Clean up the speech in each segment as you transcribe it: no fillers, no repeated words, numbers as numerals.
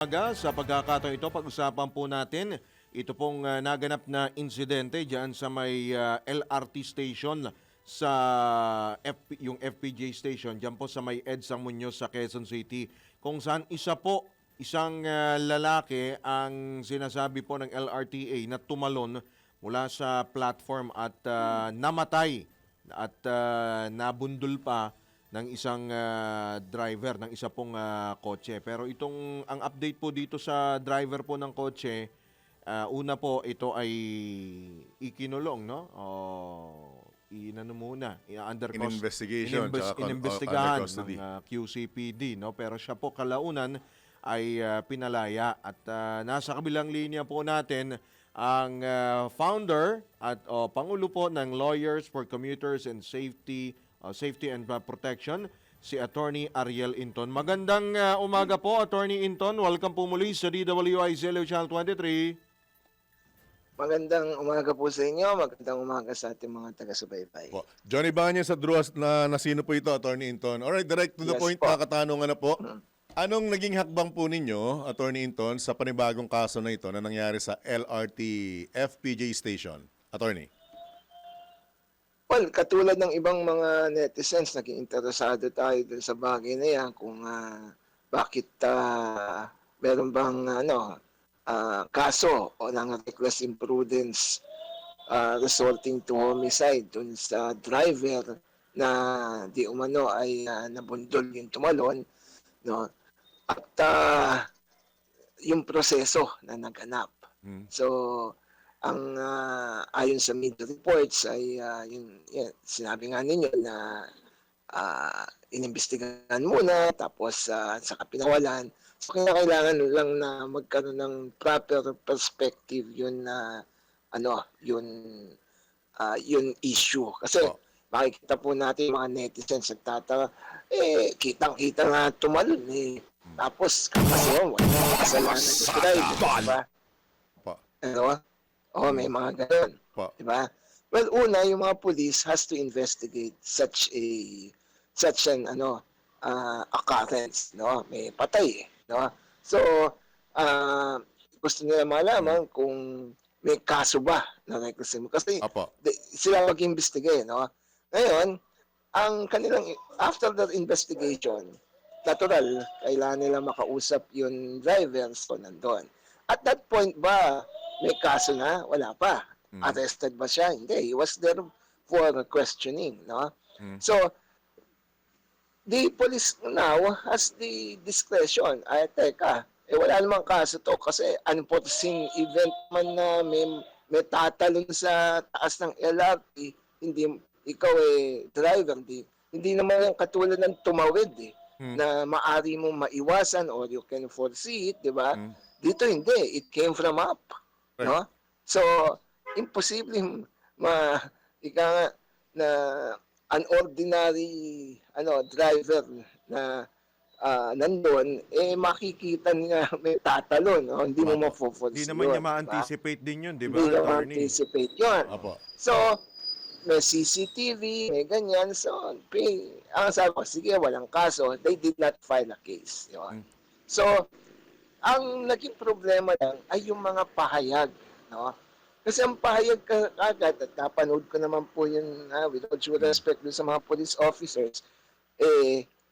Sa pagkakataon ito, pag-usapan po natin ito pong naganap na insidente diyan sa may LRT station sa yung FPJ station diyan po sa may EDSA Muñoz sa Quezon City, kung saan isang lalaki ang sinasabi po ng LRTA na tumalon mula sa platform at namatay at nabundol pa ng isang driver ng isa pong kotse. Pero ang update po dito sa driver po ng kotse, una po ito ay ikinulong, no? Inano muna, investigation, inimbestigahan under custody ng QCPD, no? Pero siya po kalaunan ay pinalaya at nasa kabilang linya po natin ang founder at pangulo po ng Lawyers for Commuters and Safety and Protection, si Attorney Ariel Inton. Magandang umaga po, Attorney Inton. Welcome po muli sa DWIZ Channel 23. Magandang umaga po sa inyo. Magandang umaga sa ating mga taga-subaybay. Johnny Banya sa Druas na sino po ito, Attorney Inton? Alright, direct to the point, katanungan na po. Anong naging hakbang po ninyo, Attorney Inton, sa panibagong kaso na ito na nangyari sa LRT FPJ Station? Attorney. Well, katulad ng ibang mga netizens, naging interesado tayo dun sa bagay na yan kung bakit meron bang kaso o ng reckless imprudence resulting to homicide dun sa driver na di umano ay nabundol yung tumalon, no? At yung proseso na naganap. So, ang ayon sa media reports ay sinabi nga ninyo na inimbestigahan muna tapos saka pinawalan. So kailangan lang na magkaroon ng proper perspective yun na yun issue. Kasi makikita po natin mga netizens nagtataka, kitang-kita nga tumalon Tapos kasi wala kasalanan sa driver, diba? May mga ganun. Diba? Well, una, yung mga police has to investigate such an occurrence, no? May patay, no? So, gusto nila malaman kung may kaso ba na reckless kasi sila mag-investigate, no? Ngayon, ang kanilang after the investigation, natural, kailangan nila makausap yung driver so nandun. At that point ba may kaso na? Wala pa. Arrested ba siya? Hindi. He was there for questioning, no? So, the police now has the discretion. Ay, teka, wala namang kaso to kasi unforeseen event man na may tatalon sa taas ng LRT, hindi, ikaw driver, hindi naman yung katulad ng tumawid na maari mong maiwasan or you can foresee it, di ba? Dito hindi. It came from up. No? So, imposible na an ordinary driver na nandun, makikita niya may tatalon. No? Hindi mo mafo-force Hindi naman niya ma-anticipate din yun, di ba? Hindi niya ma-anticipate yun. So, may CCTV, may ganyan. So, ang sabi ko, sige, walang kaso. They did not file a case. Yun. So, ang naging problema lang ay yung mga pahayag, no? Kasi ang pahayag agad, at napanood ko naman po yun with all due respect sa mga police officers,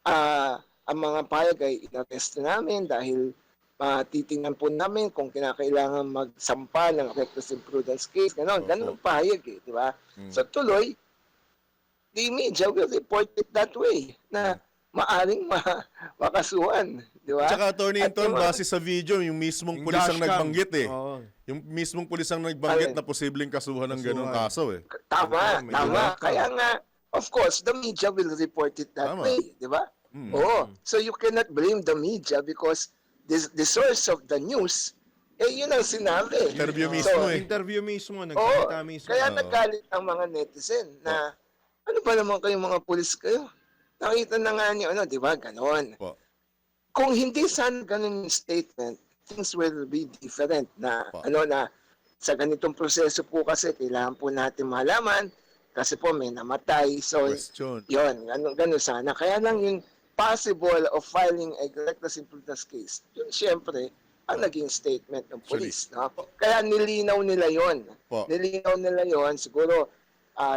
ang mga pahayag ay inarrest namin dahil titingnan po namin kung kinakailangan magsampa ng reckless imprudence case, ganun ang pahayag di ba? So tuloy, the media will report it that way, na maaring makasuhan, di ba? Tsaka, Attorney Inton, base sa video, yung mismong pulis ang nagbanggit Yung mismong pulis ang nagbanggit na posibleng kasuhan ng ganung kaso Tama. Kaya nga, of course, the media will report it that way, di ba? So you cannot blame the media because the source of the news, yun ang sinabi. Interview mismo Interview mismo, nagsalita mismo. Kaya naggalit ang mga netizen na, ano ba naman kayong mga pulis kayo? Nakita na nga niyo, di ba? Ganon. Kung hindi sana ganon yung statement, things will be different na, na sa ganitong proseso po kasi, kailangan po natin malaman kasi po may namatay. So, yun, ganon sana. Kaya lang yung possible of filing a reckless imprudence case, yun siyempre ang naging statement ng police. No? Kaya nilinaw nila yon. Po. Nilinaw nila yon. Siguro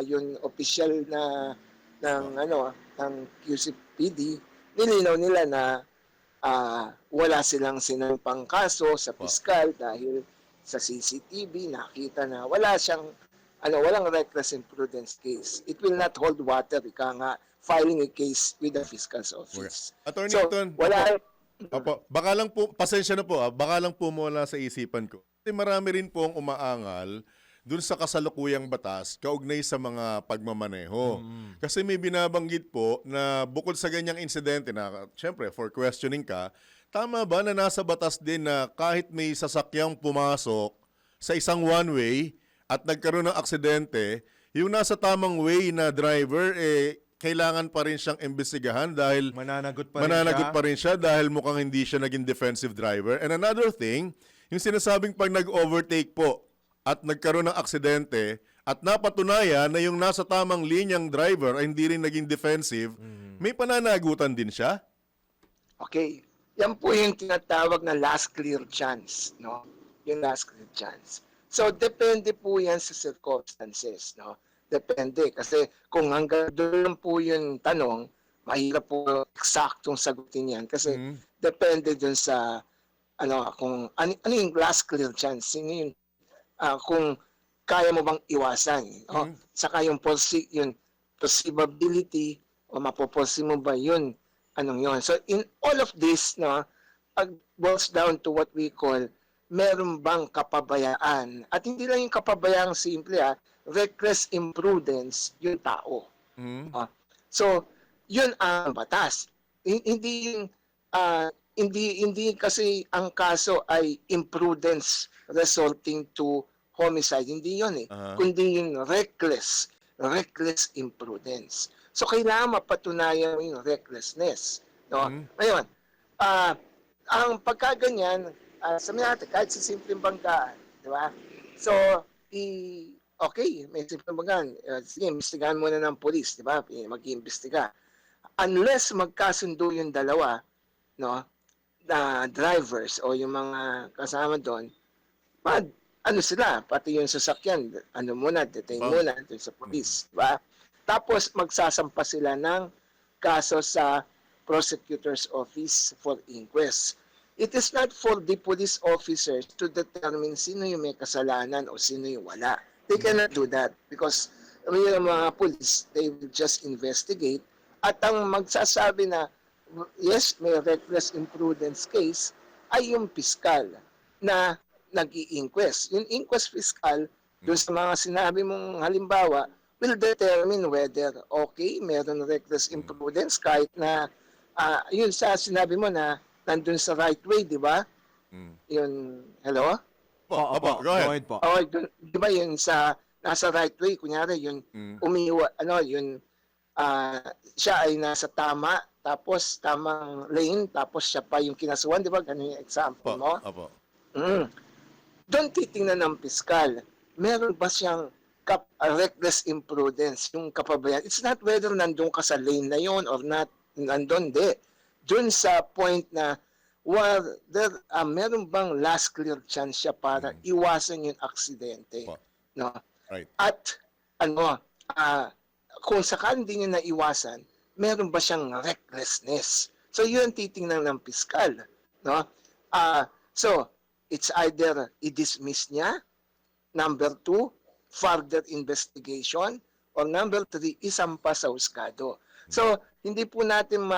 yung official na ng QCPD, nilinaw nila na wala silang sinampang kaso sa piskal dahil sa CCTV nakita na wala siyang walang reckless imprudence case. It will not hold water, ika nga, filing a case with the fiscal's office. Attorney So, Hinton, wala. Opo, baka lang po, pasensya na po, baka lang po mula sa isipan ko. Kasi marami rin po ang umaangal dun sa kasalukuyang batas kaugnay sa mga pagmamaneho. Kasi may binabanggit po na bukod sa ganyang insidente na, syempre, for questioning ka, tama ba na nasa batas din na kahit may sasakyang pumasok sa isang one-way at nagkaroon ng aksidente, yung nasa tamang way na driver, kailangan pa rin siyang imbestigahan dahil Mananagot pa rin siya dahil mukhang hindi siya naging defensive driver. And another thing, yung sinasabing pag nag-overtake po at nagkaroon ng aksidente at napatunayan na yung nasa tamang linyang driver ay hindi rin naging defensive, may pananagutan din siya? Okay. Yan po yung tinatawag na last clear chance, no? Yung last clear chance. So, depende po yan sa circumstances, no? Depende. Kasi kung hanggang doon po yung tanong, mahirap po eksaktong sagutin yan. Kasi depende dun sa, kung ano yung last clear chance. Yun, kung kaya mo bang iwasan. Saka yung possibility, o mapoposi mo ba yun, yun. So, in all of this, no, boils down to what we call meron bang kapabayaan. At hindi lang yung kapabayaan simple, reckless imprudence yung tao. So, yun ang batas. Hindi kasi ang kaso ay imprudence resulting to homicide. Hindi yun kundi yung reckless imprudence. So, kailangan mapatunayan mo yung recklessness. No? Ngayon, ang pagkaganyan, sabi natin, kahit sa simpleng banggaan, di ba? So, okay, may simpleng banggaan. Sige, imbestigahan muna ng polis, di ba? Mag-iimbestiga. Unless magkasundo yung dalawa, no, na drivers o yung mga kasama doon, sila, pati yung sasakyan, detain muna doon sa polis, di ba? Tapos, magsasampa sila ng kaso sa prosecutor's office for inquest. It is not for the police officers to determine sino yung may kasalanan o sino yung wala. They cannot do that because yung mga police, they will just investigate at ang magsasabi na yes, may reckless imprudence case ay yung piskal na nag-i-inquest. Yung inquest fiscal, doon sa mga sinabi mong halimbawa, will determine whether okay, meron reckless imprudence kahit na yun sa sinabi mo na nandun sa right way, di ba? Yun, hello? Opo, go ahead po. Di ba yun sa nasa right way, kunyari yun siya ay nasa tama, tapos tamang lane, tapos siya pa yung kinasuhan, di ba? Ganun yung example mo. Opo. Doon titingnan ng piskal, meron ba siyang reckless imprudence, yung kapabayan? It's not whether nandun ka sa lane na yun or not, nandun, di. Doon sa point na meron bang last clear chance siya para iwasan yung aksidente, no? Right. At kung sakaling hindi niya naiwasan, meron ba siyang recklessness? So yun titingnan ng piskal, no? So it's either i-dismiss niya, number 2, further investigation, or number 3, isampa sa husgado. So hindi po natin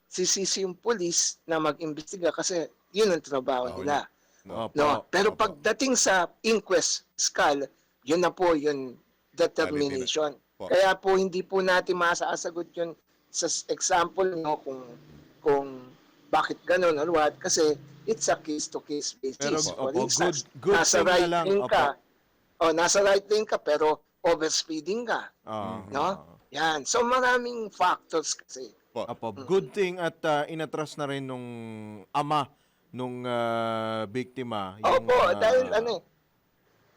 sisisi yung police na mag-imbestiga kasi yun ang trabaho nila. No? Pero pagdating sa inquest fiscal, yun na po yung determination. Kaya po hindi po natin masasagot yun sa example kung bakit ganun or what kasi it's a case-to-case basis. Pero, for instance, good nasa thing right na lang, lane ka, nasa right lane ka pero overspeeding ka. No? Yan. So maraming factors kasi. Good thing at inatras na rin nung ama nung biktima. Dahil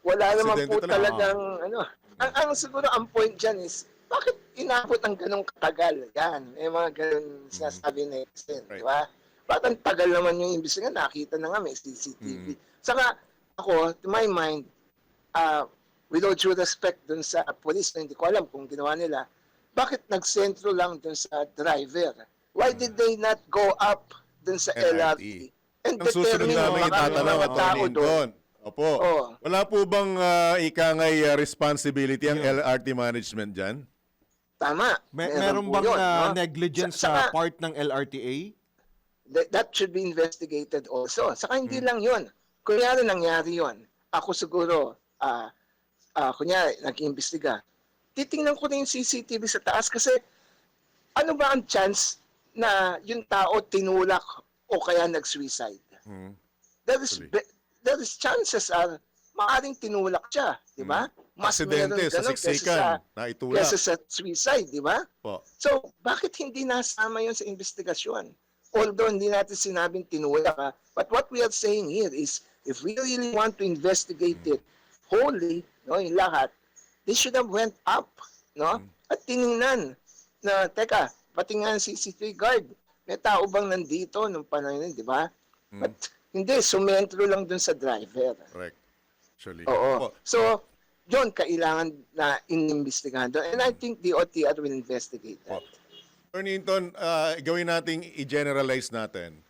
wala naman Aksidente po talaga. talagang ang siguro ang point dyan is bakit inabot ng ganong katagal? Yan, may mga ganon sinasabi na extent, Right. di ba? Ba't ang tagal naman yung imbis nga, nakita na nga may CCTV. Saka ako, to my mind, with all due respect dun sa police, na hindi ko alam kung ginawa nila, bakit nagsentro lang dun sa driver? Why did they not go up dun sa LRT? And Ang susunod determine namin baka may itatanong, mga tao Atty. doon. Inton. Opo. Oo. Wala po bang ikangay responsibility ang LRT management dyan? Tama. Meron po bang yun, no? negligence Saka- sa part ng LRTA? that should be investigated also. Saka hindi lang yun. Kunyari nangyari yun. Ako siguro, kunyari, nag-iimbestiga. Titingnan ko na yung CCTV sa taas kasi ano ba ang chance na yung tao tinulak o kaya nag-suicide? There is chances maaaring tinulak siya, di ba? Mas Aksidente meron sa ganun siksikan, naitulak. kesa sa suicide, di ba? Po. So, bakit hindi nasama yun sa investigasyon? Although hindi natin sinabing tinulak, but what we are saying here is, if we really want to investigate it wholly, no, yung lahat, they should have went up, no? At tiningnan na, teka, pati nga ang CCTV guard, may tao bang nandito nung panahon yun, di ba? But hindi, sumentro lang dun sa driver. Correct. Actually. Oo. So, yun, kailangan na inimbestigahan doon. And I think the OTR will investigate that. Attorney Inton, gawin nating i-generalize natin.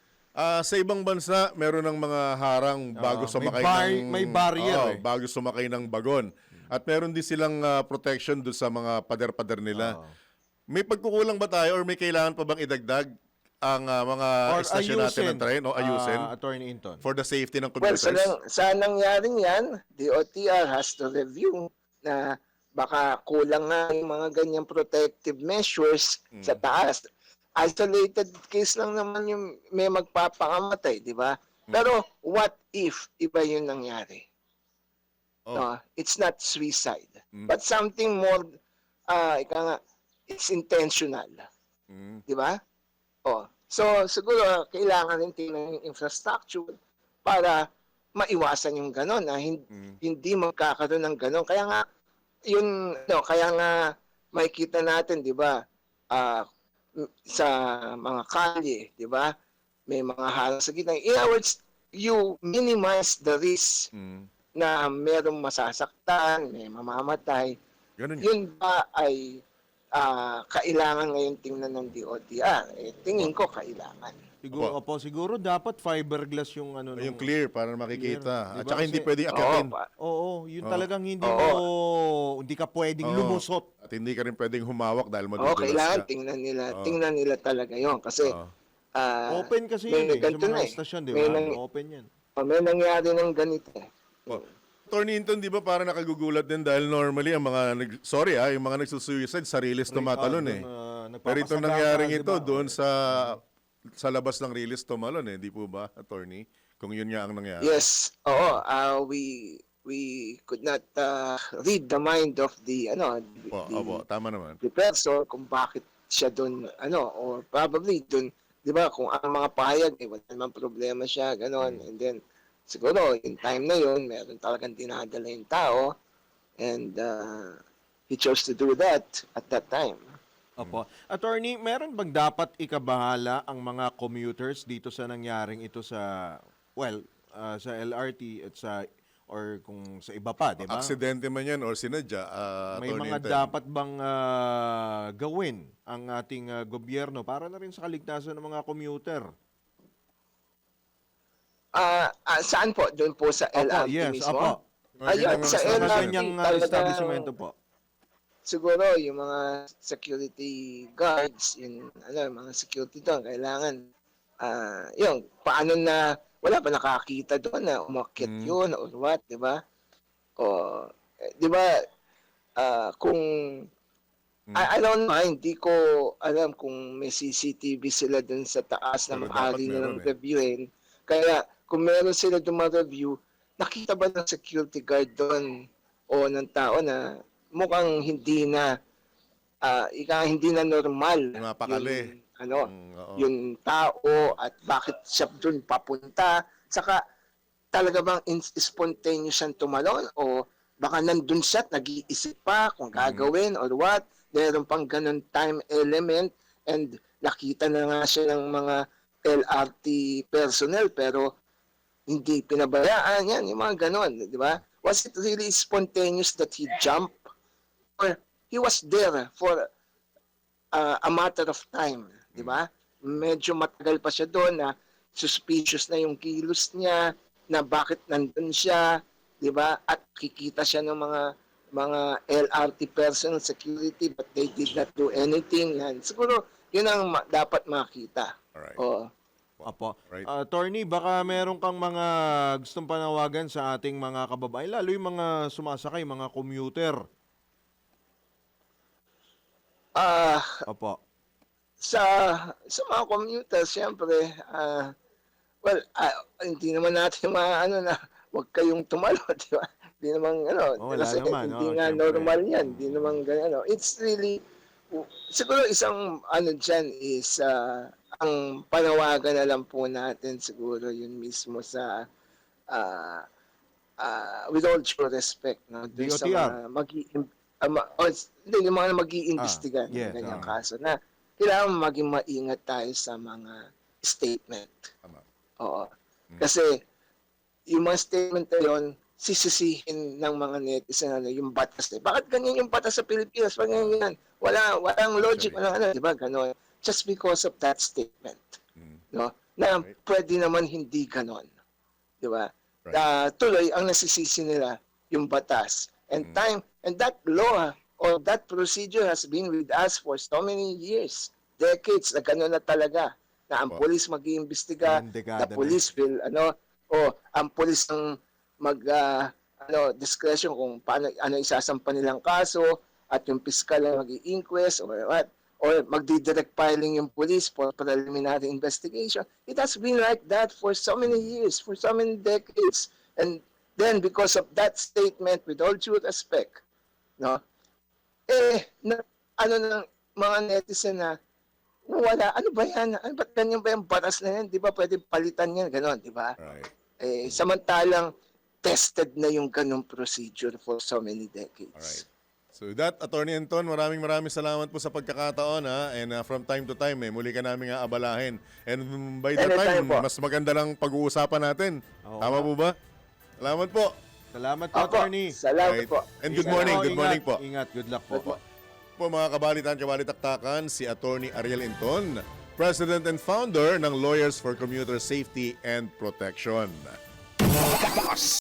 Sa ibang bansa, meron ng mga harang bago sumakay ng... may barrier bago sumakay ng bagon. At meron din silang protection doon sa mga pader-pader nila. May pagkukulang ba tayo or may kailangan pa bang idagdag ang mga istasyon natin ng tren o ayusin Attorney Inton. for the safety ng Well, commuters? sa nangyaring yan, the OTR has to review na baka kulang nga yung mga ganyang protective measures sa taas. Isolated case lang naman yung may magpapakamatay, di ba? Pero what if iba yung nangyari? No, it's not suicide. But something more, ika nga, it's intentional. Di ba? So siguro kailangan rin tingnan yung infrastructure para maiwasan yung gano'n na hindi magkakaroon ng gano'n. Kaya nga yun kaya nga makikita natin, 'di ba? Sa mga kalye, 'di ba? May mga harang sa gitna. In other words, you minimize the risk na merong masasaktan, may mamamatay. Ganun yun. Yun ba ay kailangan ngayon tingnan ng DOTR? Tingin ko kailangan. Siguro dapat fiberglass yung Yung clear para makikita. Clear. At Diba? saka hindi Kasi- pwedeng akitin. Yun talagang hindi ka pwedeng Oo. lumusot. At hindi ka rin pwedeng humawak dahil Oo, madudulas kailangan ka. tingnan nila talaga yon kasi Open kasi may yun sa ganito mga na eh. estasyon, di May ba? nang- Open yan. may nangyari ng ganito. Attorney Inton, di ba parang nakagugulat din dahil normally ang mga yung mga nagsusuicide sarilis tumatalon eh. Pero ito nangyaring ito doon sa labas ng rilis tumalon eh, di po ba, attorney? Kung yun nga ang nangyari. Yes, oo. We could not read the mind of the Opo, tama naman. the person kung bakit siya doon or probably doon, 'di ba, kung ang mga pahayag wala namang problema siya, ganon. And then siguro in time na yun, meron talagang dinadala yung tao and he chose to do that at that time. Opo. Attorney, meron bang dapat ikabahala ang mga commuters dito sa nangyaring ito sa sa LRT at or kung sa iba pa, di ba? Aksidente man yan or sinadya, May Attorney mga Inton. dapat bang gawin ang ating gobyerno para na rin sa kaligtasan ng mga commuter? Saan po? Doon po sa LRT yes, mismo? opo. Ayun, sa Sa LRT ganyang talagang establishmento po. siguro yung mga security guards, yung mga security doon, kailangan yung paano na wala pa nakakita doon na umakyat yun or what, di ba? O, di ba, kung I don't know, hindi ko alam kung may CCTV sila doon sa taas na Pero maaari dapat meron nilang reviewin. Kaya kung meron sila doon ma-review, nakita ba ng security guard doon o ng tao na mukhang hindi na hindi na normal Mapakali. Oo. yung tao at bakit siya doon papunta, saka talaga bang spontaneous siyang tumalon o baka nandun siya at nag-iisip pa kung gagawin or what. meron pang ganun time element, and nakita na nga siya ng mga LRT personnel pero hindi pinabayaan yan, yung mga ganon, di ba? Was it really spontaneous that he jumped? Or he was there for a matter of time, di ba? Medyo matagal pa siya doon na suspicious na yung kilos niya, na bakit nandun siya, di ba? At kikita siya ng mga LRT personnel security but they did not do anything. Yan. Siguro, yun ang dapat makita. Alright. Oo. Apo. Right. Attorney, baka meron kang mga gustong panawagan sa ating mga kababayan, lalo yung mga sumasakay, mga commuter. Apo. Sa mga commuters, siyempre, hindi naman natin maano na wag kayong tumalo, di ba? Hindi naman, Wala kasi naman, hindi nga siyempre. normal yan. Hindi naman ganyan, It's really, siguro isang, dyan is, ang panawagan na lang po natin siguro yun mismo sa, with all due respect, no? Doon sa DOTR. hindi, yung mga mag-iimbestiga ng yes, ganyang kaso na kailangan maging maingat tayo sa mga statement. Tama. Oo. Kasi yung mga statement na yun, sisisihin ng mga netizen yung batas. Bakit ganyan yung batas sa Pilipinas? Bakit ganyan yan? Walang logic, walang di ba? Ganon. Just because of that statement. No? Na pwede naman hindi ganon. Di ba? Right. Tuloy, ang nasisisi nila yung batas. And that law or that procedure has been with us for so many years, decades, na gano'n na talaga, na ang police mag-iimbestiga, Ilang dekada the police will, ang police ang discretion kung paano, isasampa nilang kaso, at yung piskal ang mag-i-inquest, or what, or magdi-direct filing yung police for preliminary investigation. It has been like that for so many years, for so many decades. And then, because of that statement, with all due respect, ng mga netizen na, wala, ano ba yan? Ba't ganyan ba yung batas na yan? Di ba pwede palitan yan? Ganon, di ba? Right. Samantalang, tested na yung ganong procedure for so many decades. Alright. So with that, Attorney Anton, maraming salamat po sa pagkakataon, ha? And from time to time, muli ka namin abalahin. And by that Anytime time, po. mas maganda lang pag-uusapan natin. Oo. Tama po ba? Salamat po. Salamat po, Opo, attorney. salamat Right. po. And good Ingat morning, po, good morning po. Ingat, good luck po. Po mga kabalitan, kabalitaktakan, si Attorney Ariel Inton, President and Founder ng Lawyers for Commuter Safety and Protection.